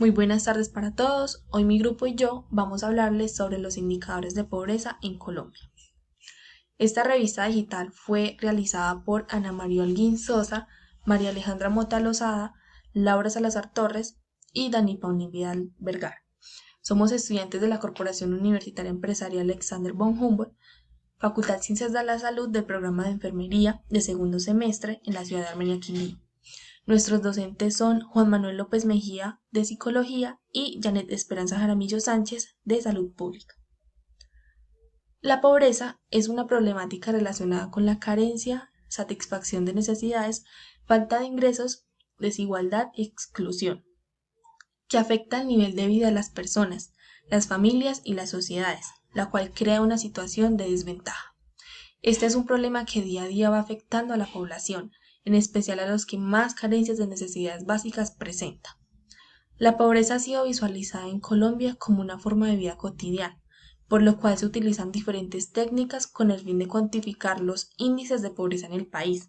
Muy buenas tardes para todos. Hoy mi grupo y yo vamos a hablarles sobre los indicadores de pobreza en Colombia. Esta revista digital fue realizada por Ana María Holguín Sosa, María Alejandra Mota Lozada, Laura Salazar Torres y Dani Pauni Vidal Vergara. Somos estudiantes de la Corporación Universitaria Empresarial Alexander von Humboldt, Facultad Ciencias de la Salud del programa de Enfermería de segundo semestre en la ciudad de Armenia, Quindío. Nuestros docentes son Juan Manuel López Mejía, de Psicología, y Janet Esperanza Jaramillo Sánchez, de Salud Pública. La pobreza es una problemática relacionada con la carencia, satisfacción de necesidades, falta de ingresos, desigualdad y exclusión, que afecta el nivel de vida de las personas, las familias y las sociedades, la cual crea una situación de desventaja. Este es un problema que día a día va afectando a la población, en especial a los que más carencias de necesidades básicas presenta. La pobreza ha sido visualizada en Colombia como una forma de vida cotidiana, por lo cual se utilizan diferentes técnicas con el fin de cuantificar los índices de pobreza en el país.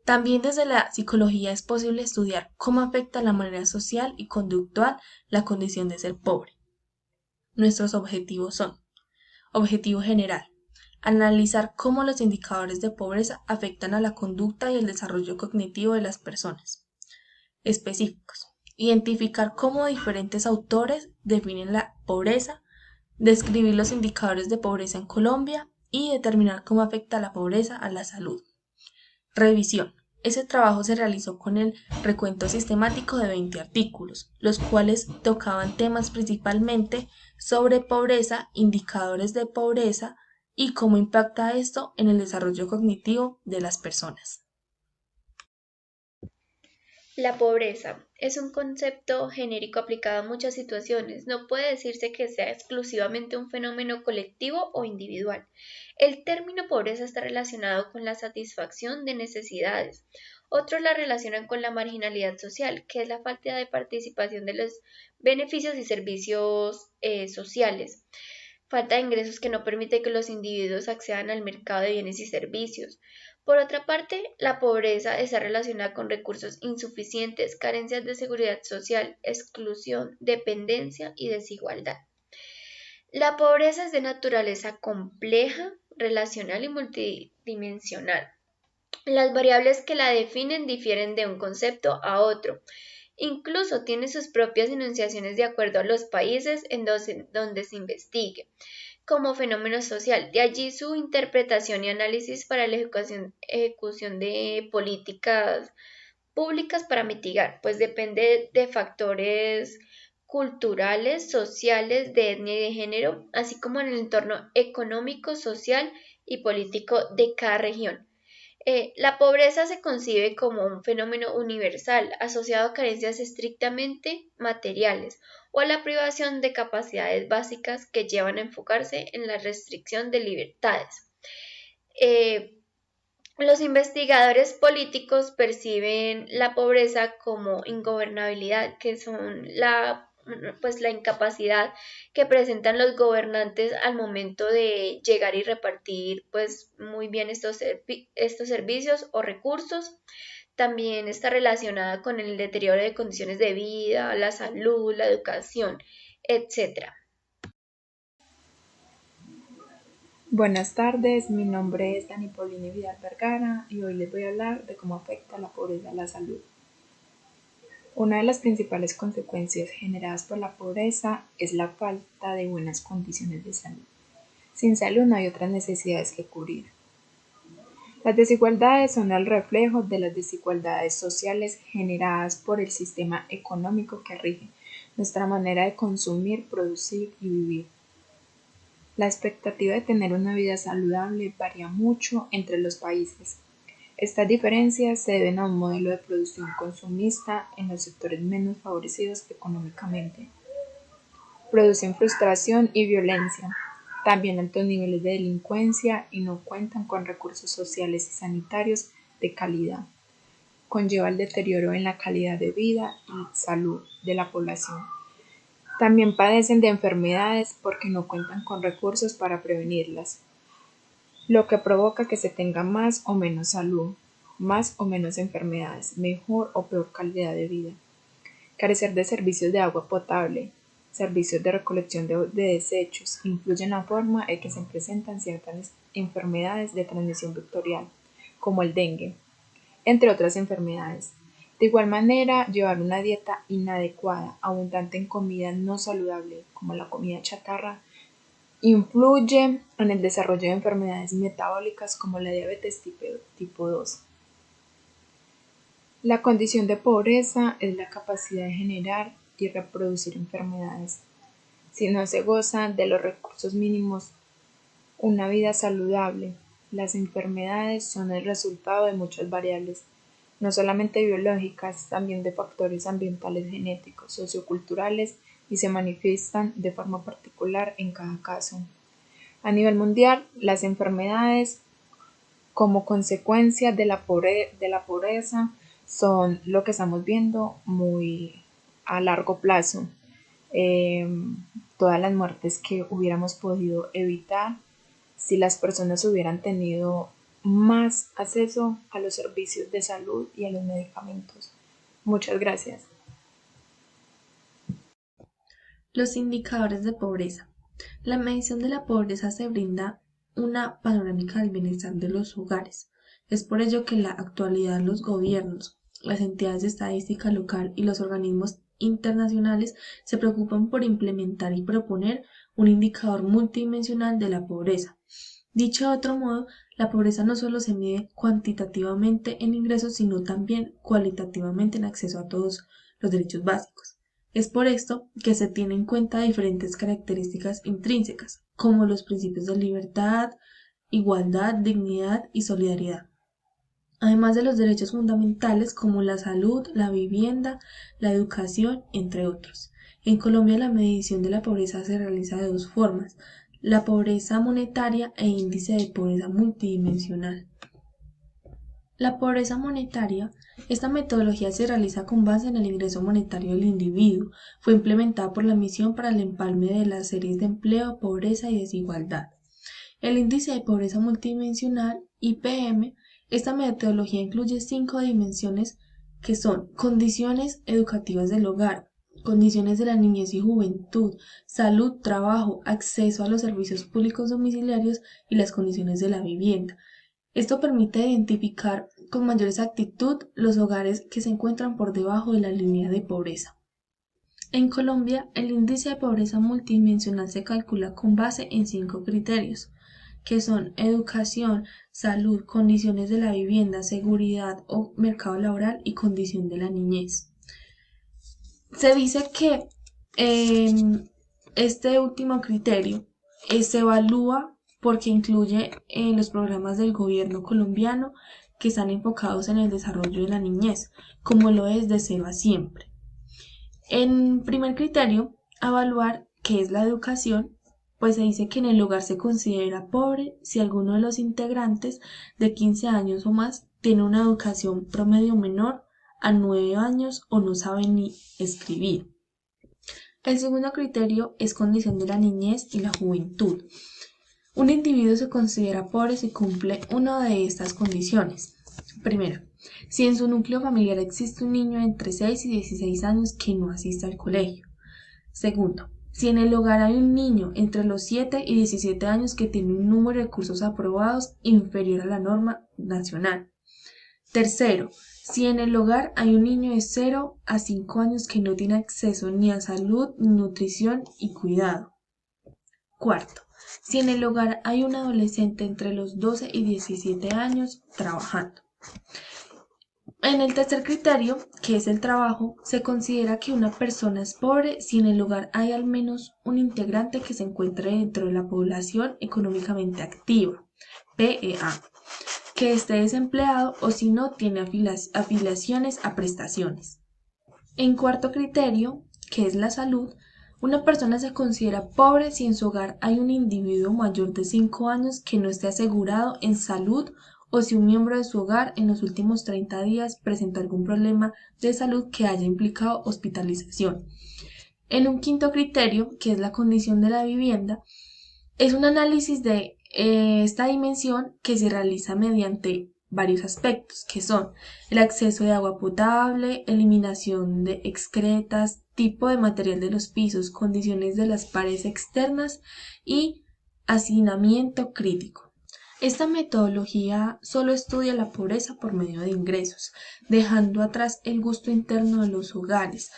También desde la psicología es posible estudiar cómo afecta la manera social y conductual la condición de ser pobre. Nuestros objetivos son: objetivo general: analizar cómo los indicadores de pobreza afectan a la conducta y el desarrollo cognitivo de las personas. Específicos: identificar cómo diferentes autores definen la pobreza, describir los indicadores de pobreza en Colombia y determinar cómo afecta la pobreza a la salud. Revisión: ese trabajo se realizó con el recuento sistemático de 20 artículos, los cuales tocaban temas principalmente sobre pobreza, indicadores de pobreza y cómo impacta esto en el desarrollo cognitivo de las personas. La pobreza es un concepto genérico aplicado a muchas situaciones. No puede decirse que sea exclusivamente un fenómeno colectivo o individual. El término pobreza está relacionado con la satisfacción de necesidades. Otros la relacionan con la marginalidad social, que es la falta de participación de los beneficios y servicios sociales. Falta de ingresos que no permite que los individuos accedan al mercado de bienes y servicios. Por otra parte, la pobreza está relacionada con recursos insuficientes, carencias de seguridad social, exclusión, dependencia y desigualdad. La pobreza es de naturaleza compleja, relacional y multidimensional. Las variables que la definen difieren de un concepto a otro. Incluso tiene sus propias enunciaciones de acuerdo a los países en donde se investigue como fenómeno social. De allí su interpretación y análisis para la ejecución de políticas públicas para mitigar, pues depende de factores culturales, sociales, de etnia y de género, así como en el entorno económico, social y político de cada región. La pobreza se concibe como un fenómeno universal asociado a carencias estrictamente materiales o a la privación de capacidades básicas que llevan a enfocarse en la restricción de libertades. Eh, los investigadores políticos perciben la pobreza como ingobernabilidad, que son la incapacidad que presentan los gobernantes al momento de llegar y repartir pues muy bien estos servicios o recursos. También está relacionada con el deterioro de condiciones de vida, la salud, la educación, etcétera. Buenas tardes, mi nombre es Dani Paulini Vidal Vergara y hoy les voy a hablar de cómo afecta la pobreza a la salud. Una de las principales consecuencias generadas por la pobreza es la falta de buenas condiciones de salud. Sin salud no hay otras necesidades que cubrir. Las desigualdades son el reflejo de las desigualdades sociales generadas por el sistema económico que rige nuestra manera de consumir, producir y vivir. La expectativa de tener una vida saludable varía mucho entre los países. Estas diferencias se deben a un modelo de producción consumista en los sectores menos favorecidos económicamente. Producen frustración y violencia, también altos niveles de delincuencia y no cuentan con recursos sociales y sanitarios de calidad. Conlleva el deterioro en la calidad de vida y salud de la población. También padecen de enfermedades porque no cuentan con recursos para prevenirlas, lo que provoca que se tenga más o menos salud, más o menos enfermedades, mejor o peor calidad de vida, Carecer de servicios de agua potable, servicios de recolección de desechos, influye en la forma en que se presentan ciertas enfermedades de transmisión vectorial, como el dengue, entre otras enfermedades. De igual manera, llevar una dieta inadecuada, abundante en comida no saludable, como la comida chatarra, influye en el desarrollo de enfermedades metabólicas como la diabetes tipo 2. La condición de pobreza es la capacidad de generar y reproducir enfermedades. Si no se goza de los recursos mínimos, una vida saludable, las enfermedades son el resultado de muchas variables, no solamente biológicas, también de factores ambientales, genéticos, socioculturales y se manifiestan de forma particular en cada caso. A nivel mundial, las enfermedades como consecuencia de la pobreza son lo que estamos viendo muy a largo plazo. Todas las muertes que hubiéramos podido evitar si las personas hubieran tenido más acceso a los servicios de salud y a los medicamentos. Muchas gracias. Los indicadores de pobreza. La medición de la pobreza se brinda una panorámica del bienestar de los hogares. Es por ello que en la actualidad los gobiernos, las entidades de estadística local y los organismos internacionales se preocupan por implementar y proponer un indicador multidimensional de la pobreza. Dicho de otro modo, la pobreza no solo se mide cuantitativamente en ingresos, sino también cualitativamente en acceso a todos los derechos básicos. Es por esto que se tienen en cuenta diferentes características intrínsecas, como los principios de libertad, igualdad, dignidad y solidaridad, además de los derechos fundamentales como la salud, la vivienda, la educación, entre otros. En Colombia la medición de la pobreza se realiza de dos formas: la pobreza monetaria e índice de pobreza multidimensional. La pobreza monetaria, esta metodología se realiza con base en el ingreso monetario del individuo. Fue implementada por la Misión para el Empalme de las Series de Empleo, Pobreza y Desigualdad. El índice de pobreza multidimensional, IPM, esta metodología incluye 5 dimensiones que son condiciones educativas del hogar, condiciones de la niñez y juventud, salud, trabajo, acceso a los servicios públicos domiciliarios y las condiciones de la vivienda. Esto permite identificar con mayor exactitud los hogares que se encuentran por debajo de la línea de pobreza. En Colombia, el índice de pobreza multidimensional se calcula con base en 5 criterios, que son educación, salud, condiciones de la vivienda, seguridad o mercado laboral y condición de la niñez. Se dice que este último criterio se evalúa porque incluye los programas del gobierno colombiano que están enfocados en el desarrollo de la niñez, como lo es de Cero a Siempre. En primer criterio, evaluar qué es la educación, pues se dice que en el hogar se considera pobre si alguno de los integrantes de 15 años o más tiene una educación promedio menor a 9 años o no sabe ni escribir. El segundo criterio es condición de la niñez y la juventud. Un individuo se considera pobre si cumple una de estas condiciones. Primero, si en su núcleo familiar existe un niño entre 6 y 16 años que no asiste al colegio. Segundo, si en el hogar hay un niño entre los 7 y 17 años que tiene un número de cursos aprobados inferior a la norma nacional. Tercero, si en el hogar hay un niño de 0 a 5 años que no tiene acceso ni a salud, nutrición y cuidado. Cuarto, si en el hogar hay un adolescente entre los 12 y 17 años trabajando. En el tercer criterio, que es el trabajo, se considera que una persona es pobre si en el hogar hay al menos un integrante que se encuentre dentro de la población económicamente activa, PEA, que esté desempleado o si no tiene afiliaciones a prestaciones. En cuarto criterio, que es la salud, una persona se considera pobre si en su hogar hay un individuo mayor de 5 años que no esté asegurado en salud o si un miembro de su hogar en los últimos 30 días presentó algún problema de salud que haya implicado hospitalización. En un quinto criterio, que es la condición de la vivienda, es un análisis de esta dimensión que se realiza mediante varios aspectos, que son el acceso de agua potable, eliminación de excretas, tipo de material de los pisos, condiciones de las paredes externas y hacinamiento crítico. Esta metodología solo estudia la pobreza por medio de ingresos, dejando atrás el gusto interno de los hogares,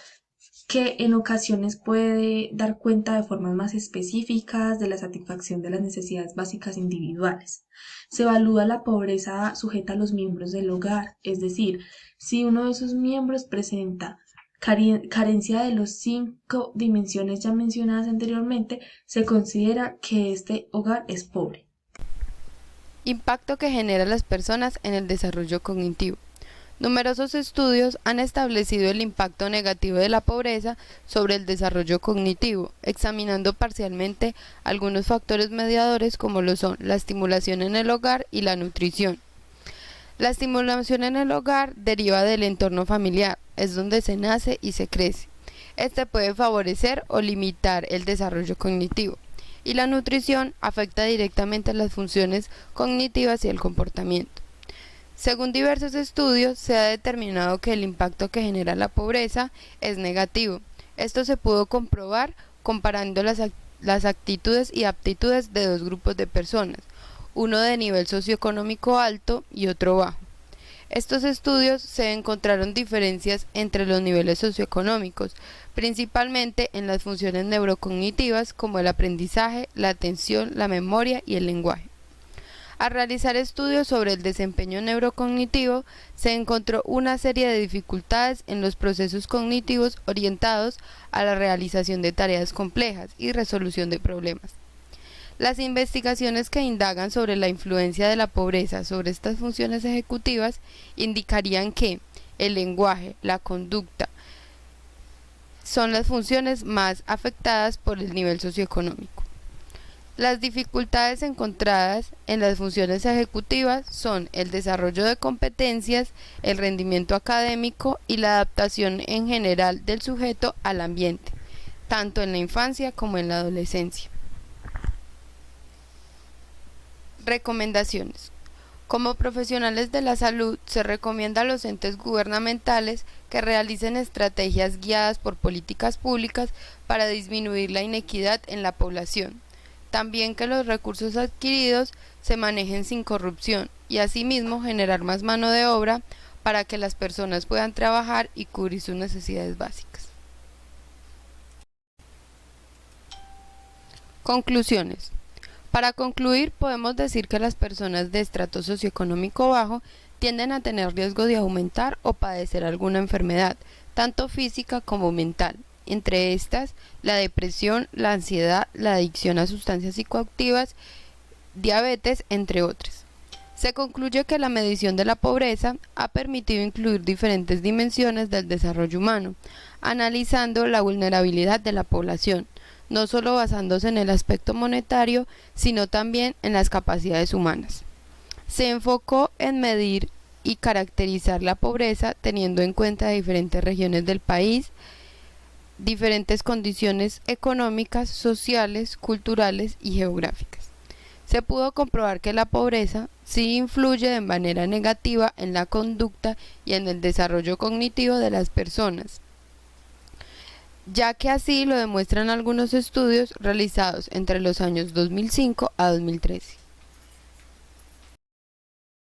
que en ocasiones puede dar cuenta de formas más específicas de la satisfacción de las necesidades básicas individuales. Se evalúa la pobreza sujeta a los miembros del hogar, es decir, si uno de sus miembros presenta carencia de las 5 dimensiones ya mencionadas anteriormente, se considera que este hogar es pobre. Impacto que genera las personas en el desarrollo cognitivo. Numerosos estudios han establecido el impacto negativo de la pobreza sobre el desarrollo cognitivo, examinando parcialmente algunos factores mediadores como lo son la estimulación en el hogar y la nutrición. La estimulación en el hogar deriva del entorno familiar, es donde se nace y se crece. Este puede favorecer o limitar el desarrollo cognitivo, y la nutrición afecta directamente las funciones cognitivas y el comportamiento. Según diversos estudios, se ha determinado que el impacto que genera la pobreza es negativo. Esto se pudo comprobar comparando las actitudes y aptitudes de dos grupos de personas, uno de nivel socioeconómico alto y otro bajo. Estos estudios se encontraron diferencias entre los niveles socioeconómicos, principalmente en las funciones neurocognitivas como el aprendizaje, la atención, la memoria y el lenguaje. Al realizar estudios sobre el desempeño neurocognitivo, se encontró una serie de dificultades en los procesos cognitivos orientados a la realización de tareas complejas y resolución de problemas. Las investigaciones que indagan sobre la influencia de la pobreza sobre estas funciones ejecutivas indicarían que el lenguaje, la conducta, son las funciones más afectadas por el nivel socioeconómico. Las dificultades encontradas en las funciones ejecutivas son el desarrollo de competencias, el rendimiento académico y la adaptación en general del sujeto al ambiente, tanto en la infancia como en la adolescencia. Recomendaciones. Como profesionales de la salud, se recomienda a los entes gubernamentales que realicen estrategias guiadas por políticas públicas para disminuir la inequidad en la población. También que los recursos adquiridos se manejen sin corrupción y asimismo generar más mano de obra para que las personas puedan trabajar y cubrir sus necesidades básicas. Conclusiones. Para concluir, podemos decir que las personas de estrato socioeconómico bajo tienden a tener riesgo de aumentar o padecer alguna enfermedad, tanto física como mental. Entre estas, la depresión, la ansiedad, la adicción a sustancias psicoactivas, diabetes, entre otras. Se concluye que la medición de la pobreza ha permitido incluir diferentes dimensiones del desarrollo humano, analizando la vulnerabilidad de la población, no solo basándose en el aspecto monetario, sino también en las capacidades humanas. Se enfocó en medir y caracterizar la pobreza teniendo en cuenta diferentes regiones del país, diferentes condiciones económicas, sociales, culturales y geográficas. Se pudo comprobar que la pobreza sí influye de manera negativa en la conducta y en el desarrollo cognitivo de las personas, ya que así lo demuestran algunos estudios realizados entre los años 2005 a 2013.